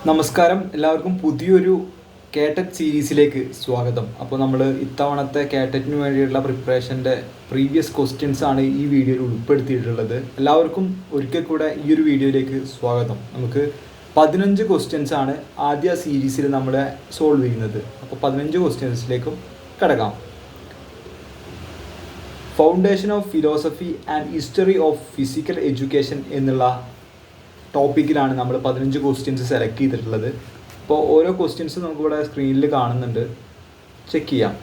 നമസ്കാരം, എല്ലാവർക്കും പുതിയൊരു കേട്ടറ്റ് സീരീസിലേക്ക് സ്വാഗതം. അപ്പോൾ നമ്മൾ ഇത്തവണത്തെ കേട്ടറ്റിന് വേണ്ടിയുള്ള പ്രിപ്പറേഷൻ്റെ പ്രീവിയസ് ക്വസ്റ്റ്യൻസ് ആണ് ഈ വീഡിയോയിൽ ഉൾപ്പെടുത്തിയിട്ടുള്ളത്. എല്ലാവർക്കും ഒരിക്കൽ കൂടെ ഈ ഒരു വീഡിയോയിലേക്ക് സ്വാഗതം. നമുക്ക് 15 ക്വസ്റ്റ്യൻസ് ആണ് ആദ്യ സീരീസിൽ നമ്മൾ സോൾവ് ചെയ്യുന്നത്. അപ്പോൾ 15 ക്വസ്റ്റ്യൻസിലേക്കും കിടക്കാം. Foundation of philosophy and history of physical education എന്നുള്ള ടോപ്പിക്കിലാണ് നമ്മൾ 15 ക്വസ്റ്റ്യൻസ് സെലക്ട് ചെയ്തിട്ടുള്ളത്. അപ്പോൾ ഓരോ ക്വസ്റ്റ്യൻസും നമുക്കിവിടെ സ്ക്രീനിൽ കാണുന്നുണ്ട്, ചെക്ക് ചെയ്യാം.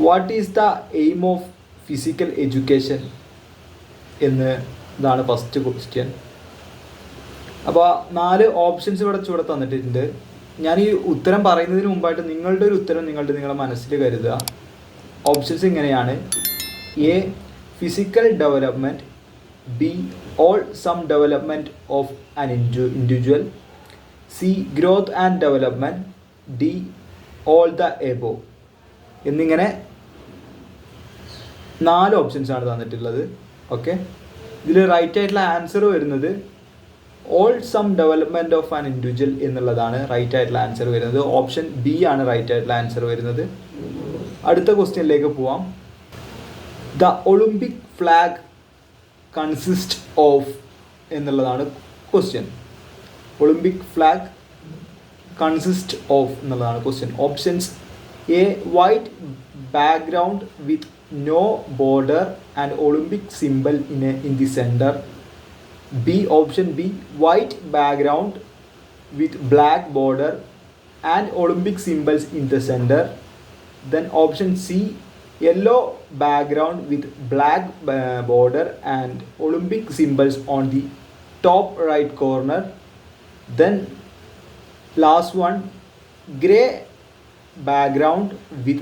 What is the aim of physical education ഇതാണ് ഫസ്റ്റ് ക്വസ്റ്റ്യൻ. അപ്പോൾ 4 ഓപ്ഷൻസ് ഇവിടെ തന്നിട്ടുണ്ട്. ഞാൻ ഈ ഉത്തരം പറയുന്നതിന് മുമ്പായിട്ട് നിങ്ങളുടെ ഒരു ഉത്തരം നിങ്ങളുടെ മനസ്സിൽ കരുതുക. ഓപ്ഷൻസ് ഇങ്ങനെയാണ്: A physical development, B all some development of an individual, C growth and development, D all the above. എന്നിങ്ങനെ 4 ഓപ്ഷൻസ് ആണ് തന്നിട്ടുള്ളത്. ഓക്കെ, ഇതിൽ റൈറ്റ് ആയിട്ടുള്ള ആൻസർ വരുന്നത് wholesome development of an individual എന്നുള്ളതാണ് റൈറ്റ് ആയിട്ടുള്ള ആൻസർ വരുന്നത്. ഓപ്ഷൻ ബി ആണ് റൈറ്റ് ആയിട്ടുള്ള ആൻസർ വരുന്നത്. അടുത്ത ക്വസ്റ്റ്യനിലേക്ക് പോവാം. The Olympic flag consist of എന്നുള്ളതാണ് question. Olympic flag consist of എന്നുള്ളതാണ് question. Options: A white background with no border and Olympic symbol in the centre. B option B white background with black border and Olympic symbols in the centre. Then option C yellow background with black border and Olympic symbols on the top right corner. Then last one, grey background with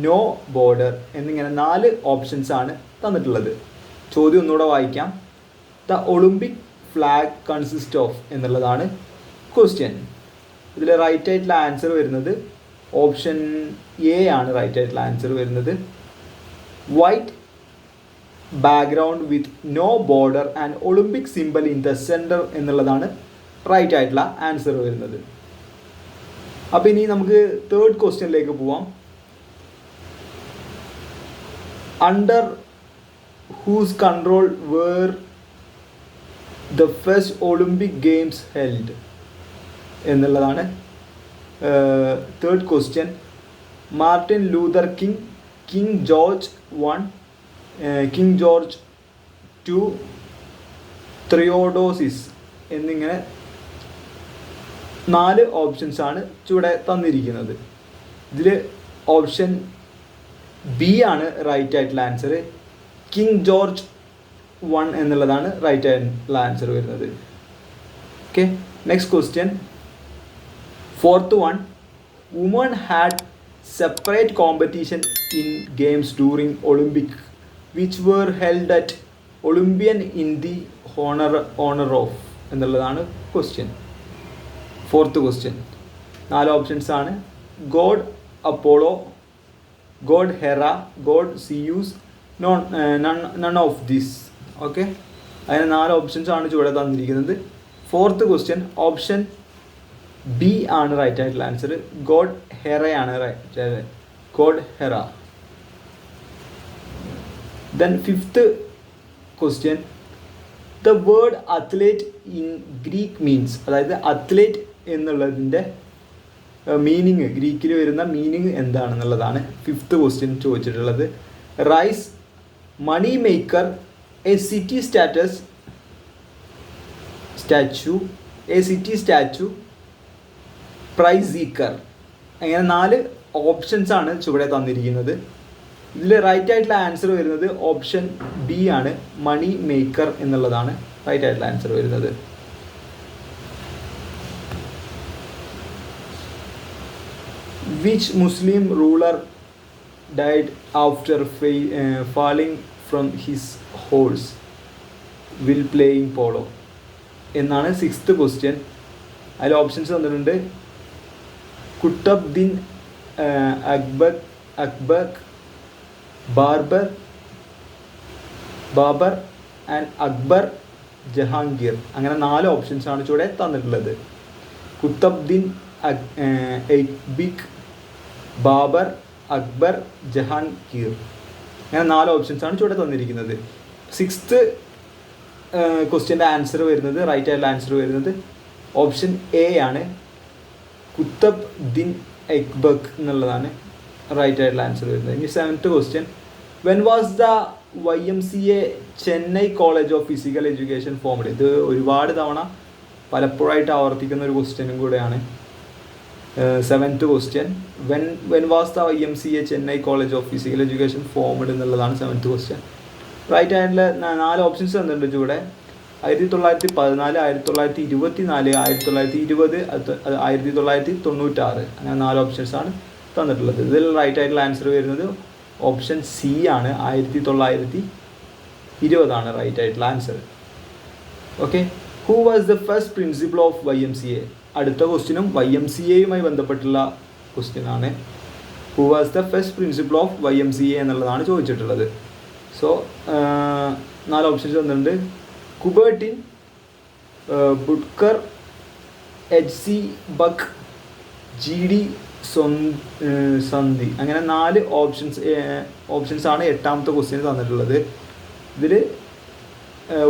no border. എന്നിങ്ങനെ 4 options ആണ് തന്നിട്ടുള്ളത്. ചോദ്യം ഒന്നുകൂടെ വായിക്കാം. The Olympic flag consist of എന്നുള്ളതാണ് question. ഇതിൽ right ആയിട്ടുള്ള answer വരുന്നത് ഓപ്ഷൻ എ ആണ് റൈറ്റ് ആയിട്ടുള്ള ആൻസർ വരുന്നത്. White background with no border and Olympic symbol in the centre എന്നുള്ളതാണ് റൈറ്റ് ആയിട്ടുള്ള ആൻസർ വരുന്നത്. അപ്പോൾ ഇനി നമുക്ക് തേർഡ് ക്വസ്റ്റ്യനിലേക്ക് പോവാം. Under whose control were the first Olympic games held എന്നുള്ളതാണ് third question. Martin Luther King, King George 1, King George 2, Theodosius എന്നിങ്ങനെ 4 ഓപ്ഷൻസ് ആണ് ചുവടെ തന്നിരിക്കുന്നത്. ഇതിൽ ഓപ്ഷൻ ബി ആണ് റൈറ്റ് ആയിട്ടുള്ള ആൻസർ. കിങ് ജോർജ് 1 എന്നുള്ളതാണ് റൈറ്റ് ആയിട്ടുള്ള ആൻസർ വരുന്നത്. Okay, next question. Fourth one, woman had separate competition in games during Olympic which were held at Olympian in the honor of എന്നുള്ളതാണ് ക്വസ്റ്റ്യൻ. ഫോർത്ത് ക്വസ്റ്റ്യൻ 4 ഓപ്ഷൻസ് ആണ്: god Apollo, god Hera, god Zeus, none of this. Okay, അതിന് 4 options ആണ് ചുവടെ തന്നിരിക്കുന്നത്. Fourth question option B ആണ് right ആയിട്ടുള്ള answer. God ഹെറയാണ് god Hera. Then fifth question. The word athlete in Greek means, അതായത് athlete എന്നുള്ളതിൻ്റെ മീനിങ്, ഗ്രീക്കിൽ വരുന്ന മീനിങ് എന്താണെന്നുള്ളതാണ് ഫിഫ്ത്ത് ക്വസ്റ്റ്യൻ ചോദിച്ചിട്ടുള്ളത്. Rise, money maker, a city statue, prize seeker. അങ്ങനെ 4 ഓപ്ഷൻസ് ആണ് ചുവടെ തന്നിരിക്കുന്നത്. ഇതിൽ റൈറ്റ് ആയിട്ടുള്ള ആൻസർ വരുന്നത് ഓപ്ഷൻ ബി ആണ്, മണി മേക്കർ എന്നുള്ളതാണ് റൈറ്റ് ആയിട്ടുള്ള ആൻസർ വരുന്നത്. Which Muslim ruler died after falling from his horse will playing polo എന്നാണ് സിക്സ്ത് ക്വസ്റ്റ്യൻ. അതിൽ ഓപ്ഷൻസ് തന്നിട്ടുണ്ട്: കുത്തബ്ദീൻ അക്ബർ, ബാബർ ആൻഡ് അക്ബർ ജഹാംഗീർ. അങ്ങനെ 4 ഓപ്ഷൻസ് ആണ് ചൂടെ തന്നിട്ടുള്ളത്. കുത്തബ്ദീൻ ഐബിക്, ബാബർ, അക്ബർ, ജഹാൻഗീർ. അങ്ങനെ 4 ഓപ്ഷൻസാണ് ചുവടെ തന്നിരിക്കുന്നത്. 6th ക്വസ്റ്റ്യൻ്റെ ആൻസർ വരുന്നത്, റൈറ്റ് ആയിട്ടുള്ള ആൻസർ വരുന്നത് ഓപ്ഷൻ എ ആണ്. കുത്തബ്ദീൻ ഐബക് എന്നുള്ളതാണ് റൈറ്റ് ആയിട്ടുള്ള ആൻസർ വരുന്നത്. ഇനി 7th question, when was the YMCA Chennai college of physical education formed? ഇത് ഒരുപാട് തവണ പലപ്പോഴായിട്ട് ആവർത്തിക്കുന്ന ഒരു ക്വസ്റ്റ്യനും കൂടെയാണ്. 7th question, when was the YMCA Chennai college of physical education formed എന്നുള്ളതാണ് 7th ക്വസ്റ്റ്യൻ. റൈറ്റ് ആയിട്ടുള്ള 4 ഓപ്ഷൻസ് തന്നിട്ടുണ്ട് ചൂടെ. 1914, 1924, 1920, 1996. അങ്ങനെ 4 ഓപ്ഷൻസാണ് തന്നിട്ടുള്ളത്. ഇതിൽ റൈറ്റ് ആയിട്ടുള്ള ആൻസർ വരുന്നത് ഓപ്ഷൻ സി ആണ്. 1920 റൈറ്റ് ആയിട്ടുള്ള answer. Okay, who was the first principal of YMCA? അടുത്ത ക്വസ്റ്റ്യനും YMCAയുമായി ബന്ധപ്പെട്ടുള്ള ക്വസ്റ്റ്യൻ ആണ്. Who was the first principal of YMCA എന്നുള്ളതാണ് ചോദിച്ചിട്ടുള്ളത്. സോ 4 ഓപ്ഷൻസ് തന്നിട്ടുണ്ട്. കുബർട്ടിൻ, ബുഡ്കർ, HC ബക്ക്, GD സന്ധി. അങ്ങനെ 4 ഓപ്ഷൻസാണ് 8ാമത്തെ ക്വസ്റ്റ്യൻ തന്നിട്ടുള്ളത്. ഇതിൽ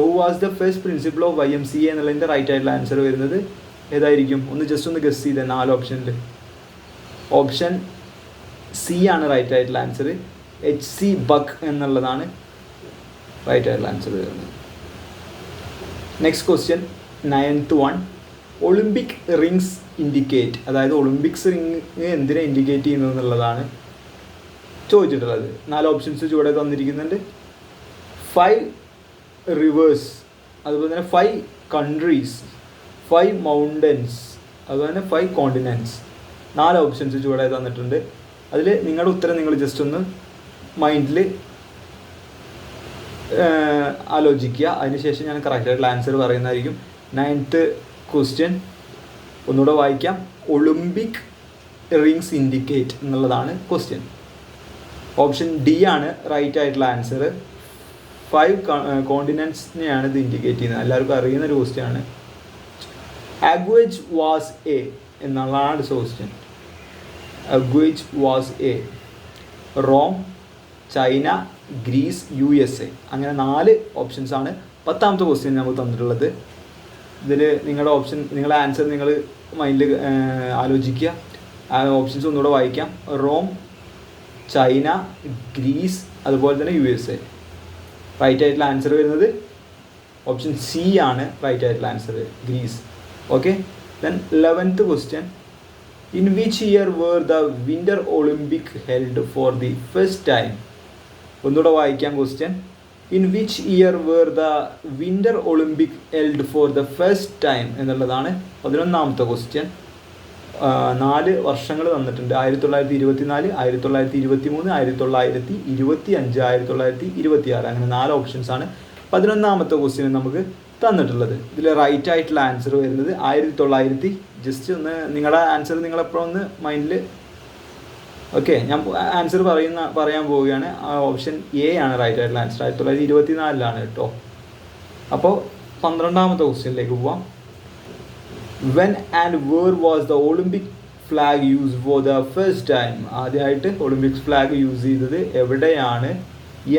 who was the first principal of YMCA എന്നുള്ളതിൻ്റെ റൈറ്റ് ആയിട്ടുള്ള ആൻസർ വരുന്നത് ഏതായിരിക്കും? ജസ്റ്റ് ഒന്ന് ഗസ് ചെയ്തേ. 4 ഓപ്ഷനിൽ ഓപ്ഷൻ സി ആണ് റൈറ്റ് ആയിട്ടുള്ള ആൻസർ. HC ബക്ക് എന്നുള്ളതാണ് റൈറ്റ് ആയിട്ടുള്ള ആൻസർ വരുന്നത്. Next question 9th one, Olympic rings indicate, അതായത് ഒളിമ്പിക്സ് റിങ് എന്തിനെ ഇൻഡിക്കേറ്റ് ചെയ്യുന്നു എന്നുള്ളതാണ് ചോദിച്ചിട്ടുള്ളത്. 4 ഓപ്ഷൻസ് ചുവടെ തന്നിരിക്കുന്നുണ്ട്. 5 റിവേഴ്സ്, അതുപോലെ തന്നെ 5 കൺട്രീസ്, 5 മൗണ്ടൻസ്, അതുപോലെ തന്നെ 5 കോണ്ടിനെൻറ്റ്സ്. 4 ഓപ്ഷൻസ് ചുവടെ തന്നിട്ടുണ്ട്. അതിൽ നിങ്ങളുടെ ഉത്തരം നിങ്ങൾ ജസ്റ്റ് ഒന്ന് മൈൻഡിൽ ആലോചിക്കുക. അതിനുശേഷം ഞാൻ കറക്റ്റായിട്ടുള്ള ആൻസർ പറയുന്നതായിരിക്കും. 9th ക്വസ്റ്റ്യൻ ഒന്നുകൂടെ വായിക്കാം. ഒളിമ്പിക് റിങ്സ് ഇൻഡിക്കേറ്റ് എന്നുള്ളതാണ് ക്വസ്റ്റ്യൻ. ഓപ്ഷൻ ഡി ആണ് റൈറ്റ് ആയിട്ടുള്ള ആൻസർ. 5 കോണ്ടിനെൻറ്റ്സിനെയാണ് ഇത് ഇൻഡിക്കേറ്റ് ചെയ്യുന്നത്. എല്ലാവർക്കും അറിയുന്ന ഒരു ക്വസ്റ്റ്യൻ ആണ്. അഗ്വേജ് വാസ് എ എന്നുള്ളതാണ് അടുത്ത ക്വസ്റ്റ്യൻ. അഗ്വേജ് was a Rome, China, Greece, USA. അങ്ങനെ 4 ഓപ്ഷൻസാണ് 10ാമത്തെ ക്വസ്റ്റ്യൻ നമുക്ക് തന്നിട്ടുള്ളത്. ഇതിൽ നിങ്ങളുടെ ആൻസർ നിങ്ങൾ മൈൻഡിൽ ആലോചിക്കുക. ആ ഓപ്ഷൻസ് ഒന്നുകൂടെ വായിക്കാം. റോം, ചൈന, ഗ്രീസ്, അതുപോലെ തന്നെ USA. റൈറ്റ് ആയിട്ടുള്ള ആൻസർ വരുന്നത് ഓപ്ഷൻ സി ആണ് റൈറ്റ് ആയിട്ടുള്ള answer, Greece. Okay, then 11th question, in which year were the winter Olympic held for the first time? ഒന്നുകൂടെ വായിക്കാം question. In which year were the winter Olympic held for the first time എന്നുള്ളതാണ് 11ാമത്തെ question. 4 വർഷങ്ങൾ തന്നിട്ടുണ്ട്. 1924, 1923, 1925, 1926. അങ്ങനെ 4 ഓപ്ഷൻസാണ് 11ാമത്തെ question നമുക്ക് തന്നിട്ടുള്ളത്. ഇതിൽ റൈറ്റ് ആയിട്ടുള്ള ആൻസർ വരുന്നത് 1900. ജസ്റ്റ് ഒന്ന് നിങ്ങളുടെ ആൻസർ നിങ്ങളെപ്പോഴും ഒന്ന് മൈൻഡിൽ. ഓക്കെ, ഞാൻ ആൻസർ പറയാൻ പോവുകയാണ്. ഓപ്ഷൻ എ ആണ് റൈറ്റ് ആയിട്ടുള്ള ആൻസർ. 1924 കേട്ടോ. അപ്പോൾ 12ാമത്തെ ക്വസ്റ്റ്യനിലേക്ക് പോവാം. When and where was the Olympic flag use for the first time? ആദ്യമായിട്ട് ഒളിമ്പിക്സ് ഫ്ലാഗ് യൂസ് ചെയ്തത് എവിടെയാണ്,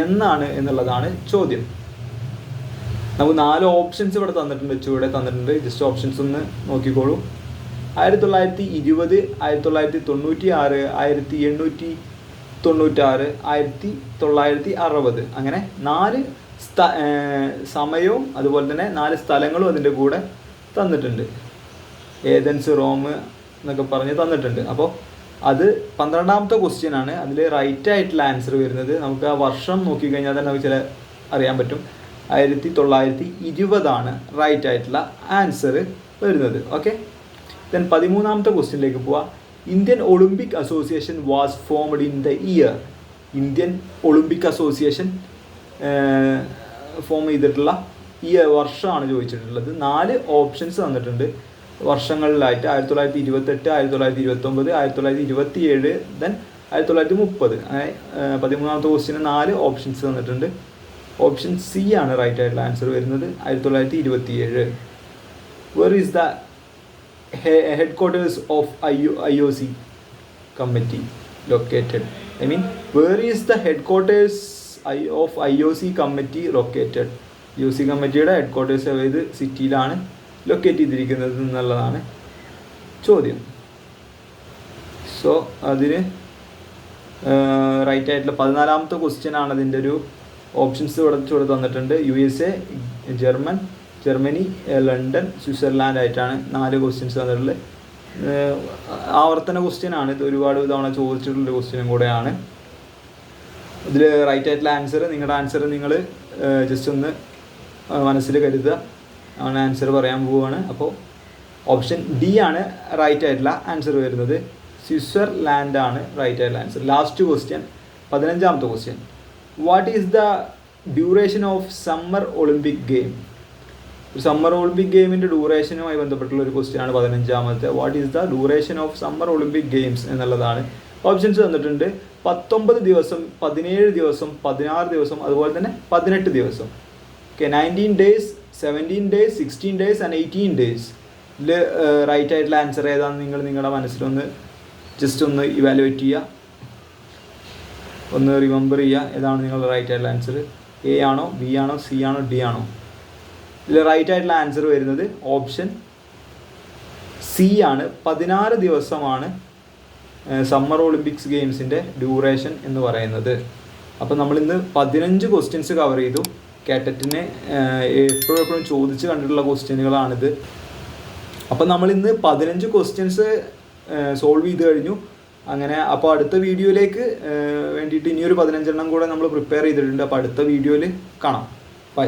എന്നാണ് എന്നുള്ളതാണ് ചോദ്യം. നമുക്ക് 4 ഓപ്ഷൻസ് ഇവിടെ തന്നിട്ടുണ്ട്, ചുവടെ തന്നിട്ടുണ്ട്. ജസ്റ്റ് ഓപ്ഷൻസ് ഒന്ന് നോക്കിക്കോളൂ. 1920, 1996, 1896, 1960. അങ്ങനെ 4 സമയവും അതുപോലെ തന്നെ 4 സ്ഥലങ്ങളും അതിൻ്റെ കൂടെ തന്നിട്ടുണ്ട്. ഏതൻസ്, റോം എന്നൊക്കെ പറഞ്ഞ് തന്നിട്ടുണ്ട്. അപ്പോൾ അത് 12ാമത്തെ ക്വസ്റ്റ്യൻ ആണ്. അതിൽ റൈറ്റ് ആയിട്ടുള്ള ആൻസർ വരുന്നത്, നമുക്ക് ആ വർഷം നോക്കിക്കഴിഞ്ഞാൽ തന്നെ നമുക്ക് അറിയാൻ പറ്റും. 1920 റൈറ്റ് ആയിട്ടുള്ള ആൻസർ വരുന്നത്. ഓക്കെ, ദെൻ 13ാമത്തെ ക്വസ്റ്റ്യനിലേക്ക് പോവാം. Indian Olympic association was formed in the year? Indian Olympic association form ചെയ്തിട്ടുള്ള ഈ വർഷമാണ് ചോദിച്ചിട്ടുള്ളത്. 4 ഓപ്ഷൻസ് തന്നിട്ടുണ്ട് വർഷങ്ങളിലായിട്ട്. 1928, 1929, 1927, ദെൻ 1930. അങ്ങനെ 13ാമത്തെ ക്വസ്റ്റ്യന് 4 ഓപ്ഷൻസ് തന്നിട്ടുണ്ട്. ഓപ്ഷൻ സി ആണ് റൈറ്റ് ആയിട്ടുള്ള ആൻസർ വരുന്നത്, 1927. Where is the headquarters of IOC committee located? I mean, where is the headquarters of IOC committee located? IOC കമ്മിറ്റിയുടെ ഹെഡ്ക്വാർട്ടേഴ്സ് ഏത് സിറ്റിയിലാണ് ലൊക്കേറ്റ് ചെയ്തിരിക്കുന്നത് എന്നുള്ളതാണ് ചോദ്യം. സോ അതിന് റൈറ്റ് ആയിട്ടുള്ള 14ാമത്തെ ക്വസ്റ്റ്യൻ ആണ്. അതിൻ്റെ ഒരു ഓപ്ഷൻസ് ഇവിടെ തന്നിട്ടുണ്ട്. USA, ജർമ്മനി, ലണ്ടൻ, സ്വിറ്റ്സർലാൻഡ് ആയിട്ടാണ് 4 ക്വസ്റ്റ്യൻസ് തന്നിട്ടുള്ളത്. ആവർത്തന ക്വസ്റ്റ്യൻ ആണ് ഇത്, ഒരുപാട് തവണ ചോദിച്ചിട്ടുള്ളൊരു ക്വസ്റ്റ്യനും കൂടെയാണ്. ഇതിൽ റൈറ്റ് ആയിട്ടുള്ള ആൻസർ, നിങ്ങളുടെ ആൻസർ നിങ്ങൾ ജസ്റ്റ് ഒന്ന് മനസ്സിൽ കരുതുക. ആണ് ആൻസർ പറയാൻ പോവുകയാണ്. അപ്പോൾ ഓപ്ഷൻ ഡി ആണ് റൈറ്റ് ആയിട്ടുള്ള ആൻസർ വരുന്നത്. സ്വിറ്റ്സർലാൻഡ് ആണ് റൈറ്റ് ആയിട്ടുള്ള ആൻസർ. ലാസ്റ്റ് ക്വസ്റ്റ്യൻ, 15ാമത്തെ question. What is the duration of summer Olympic game? Summer Olympic ഗെയിമിൻ്റെ ഡ്യൂറേഷനുമായി ബന്ധപ്പെട്ടുള്ള ഒരു ക്വസ്റ്റ്യൻ ആണ് 15ാമത്തെ. What is the duration of summer Olympic games എന്നുള്ളതാണ്. ഓപ്ഷൻസ് തന്നിട്ടുണ്ട്. 19 ദിവസം, 17 ദിവസം, 16 ദിവസം, അതുപോലെ തന്നെ 18 ദിവസം. Okay, 19 days, 17 days, 16 days and 18 days. ഇതിൽ റൈറ്റ് ആയിട്ടുള്ള ആൻസർ ഏതാണെന്ന് നിങ്ങൾ നിങ്ങളുടെ മനസ്സിലൊന്ന് ജസ്റ്റ് ഒന്ന് ഇവാലുവേറ്റ് ചെയ്യുക, ഒന്ന് റിമെമ്പർ ചെയ്യുക. ഏതാണ് നിങ്ങളുടെ റൈറ്റ് ആയിട്ടുള്ള ആൻസർ? എ ആണോ, ബി ആണോ, സി ആണോ, ഡി ആണോ? ഇതിൽ റൈറ്റ് ആയിട്ടുള്ള ആൻസർ വരുന്നത് ഓപ്ഷൻ സി ആണ്. 16 ദിവസമാണ് സമ്മർ ഒളിമ്പിക്സ് ഗെയിംസിൻ്റെ ഡ്യൂറേഷൻ എന്ന് പറയുന്നത്. അപ്പോൾ നമ്മളിന്ന് 15 ക്വസ്റ്റ്യൻസ് കവർ ചെയ്തു. കാറ്ററ്റിനെ എപ്പോഴും ചോദിച്ച് കണ്ടിട്ടുള്ള ക്വസ്റ്റ്യനുകളാണിത്. അപ്പോൾ നമ്മളിന്ന് 15 ക്വസ്റ്റ്യൻസ് സോൾവ് ചെയ്ത് കഴിഞ്ഞു. അങ്ങനെ അപ്പോൾ അടുത്ത വീഡിയോയിലേക്ക് വേണ്ടിയിട്ട് ഇനിയൊരു 15 എണ്ണം കൂടെ നമ്മൾ പ്രിപ്പയർ ചെയ്തിട്ടുണ്ട്. അപ്പോൾ അടുത്ത വീഡിയോയിൽ കാണാം. ബൈ.